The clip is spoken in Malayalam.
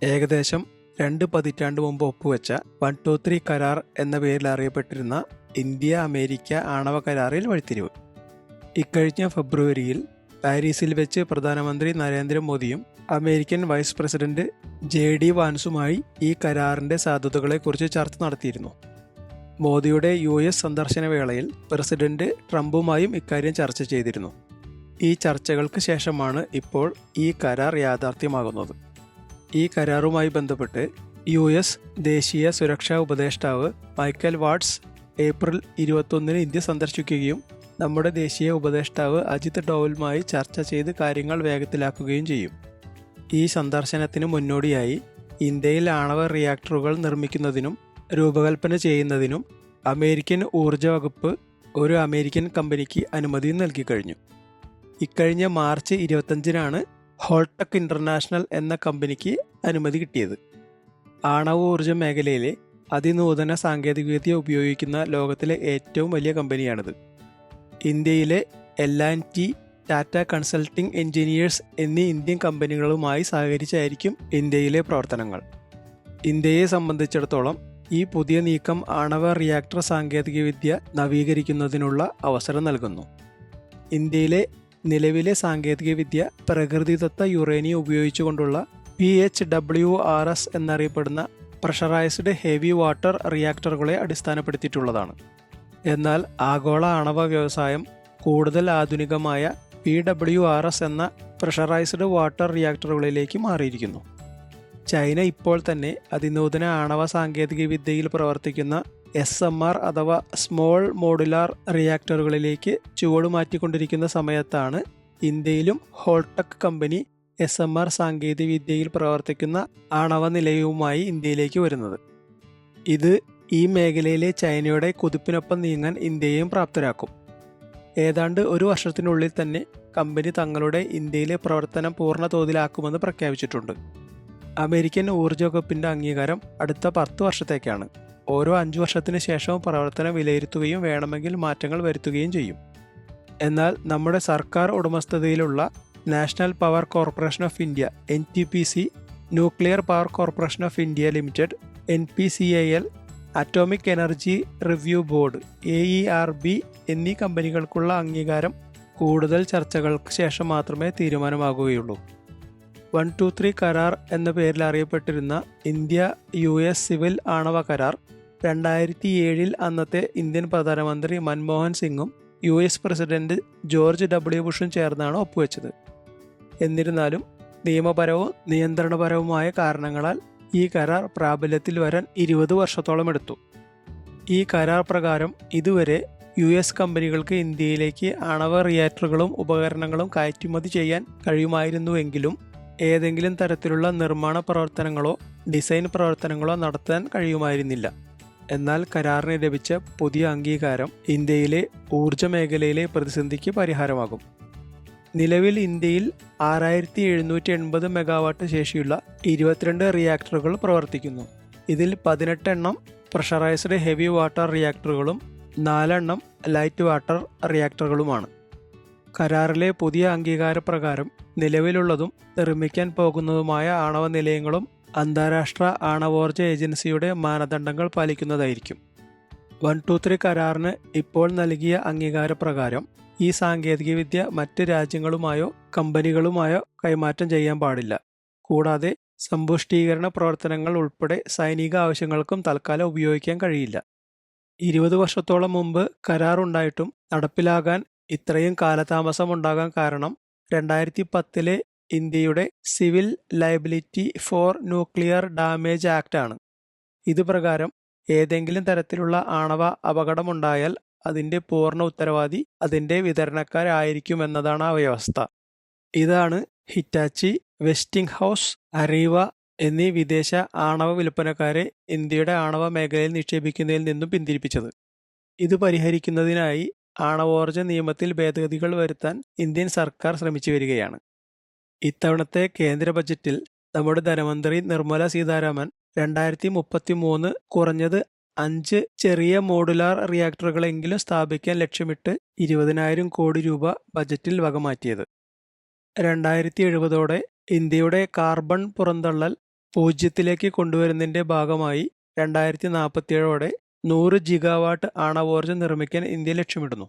ഏകദേശം 2 പതിറ്റാണ്ട് മുമ്പ് ഒപ്പുവെച്ച 123 കരാർ എന്ന പേരിൽ അറിയപ്പെട്ടിരുന്ന ഇന്ത്യ അമേരിക്ക ആണവ കരാറിൽ വഴിത്തിരിവ്. ഇക്കഴിഞ്ഞ ഫെബ്രുവരിയിൽ പാരീസിൽ വെച്ച് പ്രധാനമന്ത്രി നരേന്ദ്രമോദിയും അമേരിക്കൻ വൈസ് പ്രസിഡന്റ് JD വാൻസുമായി ഈ കരാറിന്റെ സാധ്യതകളെക്കുറിച്ച് ചർച്ച നടത്തിയിരുന്നു. മോദിയുടെ US സന്ദർശന വേളയിൽ പ്രസിഡന്റ് ട്രംപുമായും ഇക്കാര്യം ചർച്ച ചെയ്തിരുന്നു. ഈ ചർച്ചകൾക്ക് ശേഷമാണ് ഇപ്പോൾ ഈ കരാർ യാഥാർത്ഥ്യമാകുന്നത്. ഈ കരാറുമായി ബന്ധപ്പെട്ട് US ദേശീയ സുരക്ഷാ ഉപദേഷ്ടാവ് മൈക്കൽ വാട്സ് ഏപ്രിൽ 21 ഇന്ത്യ സന്ദർശിക്കുകയും നമ്മുടെ ദേശീയ ഉപദേഷ്ടാവ് അജിത് ഡോവലുമായി ചർച്ച ചെയ്ത് കാര്യങ്ങൾ വേഗത്തിലാക്കുകയും ചെയ്യും. ഈ സന്ദർശനത്തിന് മുന്നോടിയായി ഇന്ത്യയിൽ ആണവ റിയാക്ടറുകൾ നിർമ്മിക്കുന്നതിനും രൂപകൽപ്പന ചെയ്യുന്നതിനും അമേരിക്കൻ ഊർജ വകുപ്പ് ഒരു അമേരിക്കൻ കമ്പനിക്ക് അനുമതി നൽകിക്കഴിഞ്ഞു. ഇക്കഴിഞ്ഞ മാർച്ച് 25 ഹോൾടെക് ഇന്റർനാഷണൽ എന്ന കമ്പനിക്ക് അനുമതി കിട്ടിയത്. ആണവ ഊർജ മേഖലയിലെ അതിനൂതന സാങ്കേതികവിദ്യ ഉപയോഗിക്കുന്ന ലോകത്തിലെ ഏറ്റവും വലിയ കമ്പനിയാണിത്. ഇന്ത്യയിലെ L&T, ടാറ്റ കൺസൾട്ടിംഗ് എഞ്ചിനീയേഴ്സ് എന്നീ ഇന്ത്യൻ കമ്പനികളുമായി സഹകരിച്ചായിരിക്കും ഇന്ത്യയിലെ പ്രവർത്തനങ്ങൾ. ഇന്ത്യയെ സംബന്ധിച്ചിടത്തോളം ഈ പുതിയ നീക്കം ആണവ റിയാക്ടർ സാങ്കേതികവിദ്യ നവീകരിക്കുന്നതിനുള്ള അവസരം നൽകുന്നു. ഇന്ത്യയിലെ നിലവിലെ സാങ്കേതികവിദ്യ പ്രകൃതിദത്ത യുറേനിയം ഉപയോഗിച്ചുകൊണ്ടുള്ള PHWRS എന്നറിയപ്പെടുന്ന പ്രഷറൈസ്ഡ് ഹെവി വാട്ടർ റിയാക്ടറുകളെ അടിസ്ഥാനപ്പെടുത്തിയിട്ടുള്ളതാണ്. എന്നാൽ ആഗോള ആണവ വ്യവസായം കൂടുതൽ ആധുനികമായ PWRS എന്ന പ്രഷറൈസ്ഡ് വാട്ടർ റിയാക്ടറുകളിലേക്ക് മാറിയിരിക്കുന്നു. ചൈന ഇപ്പോൾ തന്നെ അതിനൂതന ആണവ സാങ്കേതികവിദ്യയിൽ പ്രവർത്തിക്കുന്ന SMR അഥവാ സ്മോൾ മോഡുലാർ റിയാക്ടറുകളിലേക്ക് ചുവടുമാറ്റിക്കൊണ്ടിരിക്കുന്ന സമയത്താണ് ഇന്ത്യയിലും ഹോൾടെക് കമ്പനി SMR സാങ്കേതികവിദ്യയിൽ പ്രവർത്തിക്കുന്ന ആണവ നിലയവുമായി ഇന്ത്യയിലേക്ക് വരുന്നത്. ഇത് ഈ മേഖലയിലെ ചൈനയുടെ കുതിപ്പിനൊപ്പം നീങ്ങാൻ ഇന്ത്യയെയും പ്രാപ്തരാക്കും. ഏതാണ്ട് ഒരു വർഷത്തിനുള്ളിൽ തന്നെ കമ്പനി തങ്ങളുടെ ഇന്ത്യയിലെ പ്രവർത്തനം പൂർണ്ണ തോതിലാക്കുമെന്ന് പ്രഖ്യാപിച്ചിട്ടുണ്ട്. അമേരിക്കൻ ഊർജ വകുപ്പിന്റെ അംഗീകാരം അടുത്ത 10 വർഷത്തേക്കാണ്. ഓരോ 5 വർഷത്തിന് ശേഷവും പ്രവർത്തനം വിലയിരുത്തുകയും വേണമെങ്കിൽ മാറ്റങ്ങൾ വരുത്തുകയും ചെയ്യും. എന്നാൽ നമ്മുടെ സർക്കാർ ഉടമസ്ഥതയിലുള്ള national power corporation of India NTPC, nuclear power corporation of India limited NPCIL, atomic energy review board AERB എന്നീ കമ്പനികൾക്കുള്ള അംഗീകാരം കൂടുതൽ ചർച്ചകൾക്ക് ശേഷം മാത്രമേ തീരുമാനമാകുകയുള്ളൂ. 123 കരാർ എന്ന പേരിൽ അറിയപ്പെട്ടിരുന്ന ഇന്ത്യ US സിവിൽ ആണവ കരാർ 2007 അന്നത്തെ ഇന്ത്യൻ പ്രധാനമന്ത്രി മൻമോഹൻ സിംഗും US പ്രസിഡന്റ് ജോർജ് W ബുഷും ചേർന്നാണ് ഒപ്പുവെച്ചത്. എന്നിരുന്നാലും നിയമപരവും നിയന്ത്രണപരവുമായ കാരണങ്ങളാൽ ഈ കരാർ പ്രാബല്യത്തിൽ വരാൻ 20 വർഷത്തോളം എടുത്തു. ഈ കരാർ പ്രകാരം ഇതുവരെ US കമ്പനികൾക്ക് ഇന്ത്യയിലേക്ക് ആണവ റിയാക്ടറുകളും ഉപകരണങ്ങളും കയറ്റുമതി ചെയ്യാൻ കഴിയുമായിരുന്നുവെങ്കിലും ഏതെങ്കിലും തരത്തിലുള്ള നിർമ്മാണ പ്രവർത്തനങ്ങളോ ഡിസൈൻ പ്രവർത്തനങ്ങളോ നടത്താൻ കഴിയുമായിരുന്നില്ല. എന്നാൽ കരാറിന് ലഭിച്ച പുതിയ അംഗീകാരം ഇന്ത്യയിലെ ഊർജ മേഖലയിലെ പ്രതിസന്ധിക്ക് പരിഹാരമാകും. നിലവിൽ ഇന്ത്യയിൽ 6780 മെഗാവാട്ട് ശേഷിയുള്ള 22 റിയാക്ടറുകൾ പ്രവർത്തിക്കുന്നു. ഇതിൽ 18 എണ്ണം പ്രഷറൈസ്ഡ് ഹെവി വാട്ടർ റിയാക്ടറുകളും 4 എണ്ണം ലൈറ്റ് വാട്ടർ റിയാക്ടറുകളുമാണ്. കരാറിലെ പുതിയ അംഗീകാരപ്രകാരം നിലവിലുള്ളതും നിർമ്മിക്കാൻ പോകുന്നതുമായ ആണവ നിലയങ്ങളും അന്താരാഷ്ട്ര ആണവോർജ ഏജൻസിയുടെ മാനദണ്ഡങ്ങൾ പാലിക്കുന്നതായിരിക്കും. 123 കരാറിന് ഇപ്പോൾ നൽകിയ അംഗീകാരപ്രകാരം ഈ സാങ്കേതികവിദ്യ മറ്റ് രാജ്യങ്ങളുമായോ കമ്പനികളുമായോ കൈമാറ്റം ചെയ്യാൻ പാടില്ല. കൂടാതെ സമ്പുഷ്ടീകരണ പ്രവർത്തനങ്ങൾ ഉൾപ്പെടെ സൈനിക ആവശ്യങ്ങൾക്കും തൽക്കാലം ഉപയോഗിക്കാൻ കഴിയില്ല. 20 വർഷത്തോളം മുമ്പ് കരാർ ഉണ്ടായിട്ടും നടപ്പിലാകാൻ ഇത്രയും കാലതാമസം ഉണ്ടാകാൻ കാരണം 2010 ഇന്ത്യയുടെ civil liability for nuclear damage act ആണ്. ഇത് പ്രകാരം ഏതെങ്കിലും തരത്തിലുള്ള ആണവ അപകടമുണ്ടായാൽ അതിന്റെ പൂർണ്ണ ഉത്തരവാദി അതിന്റെ വിതരണക്കാരായിരിക്കുമെന്നതാണ് ആ വ്യവസ്ഥ. ഇതാണ് ഹിറ്റാച്ചി, വെസ്റ്റിംഗ് ഹൗസ്, അരീവ എന്നീ വിദേശ ആണവ വിൽപ്പനക്കാരെ ഇന്ത്യയുടെ ആണവ മേഖലയിൽ നിക്ഷേപിക്കുന്നതിൽ നിന്നും പിന്തിരിപ്പിച്ചത്. ഇത് പരിഹരിക്കുന്നതിനായി ആണവോർജ നിയമത്തിൽ ഭേദഗതികൾ വരുത്താൻ ഇന്ത്യൻ സർക്കാർ ശ്രമിച്ചു വരികയാണ്. ഇത്തവണത്തെ കേന്ദ്ര ബജറ്റിൽ നമ്മുടെ ധനമന്ത്രി നിർമ്മല സീതാരാമൻ 2033 കുറഞ്ഞത് 5 ചെറിയ മോഡുലാർ റിയാക്ടറുകളെങ്കിലും സ്ഥാപിക്കാൻ ലക്ഷ്യമിട്ട് 20,000 കോടി രൂപ ബജറ്റിൽ വകമാറ്റിയത്. 2070 ഇന്ത്യയുടെ കാർബൺ പുറന്തള്ളൽ പൂജ്യത്തിലേക്ക് കൊണ്ടുവരുന്നതിൻ്റെ ഭാഗമായി 2047ഓടെ 100 ജിഗാവാട്ട് ആണവോർജ്ജം നിർമ്മിക്കാൻ ഇന്ത്യ ലക്ഷ്യമിടുന്നു.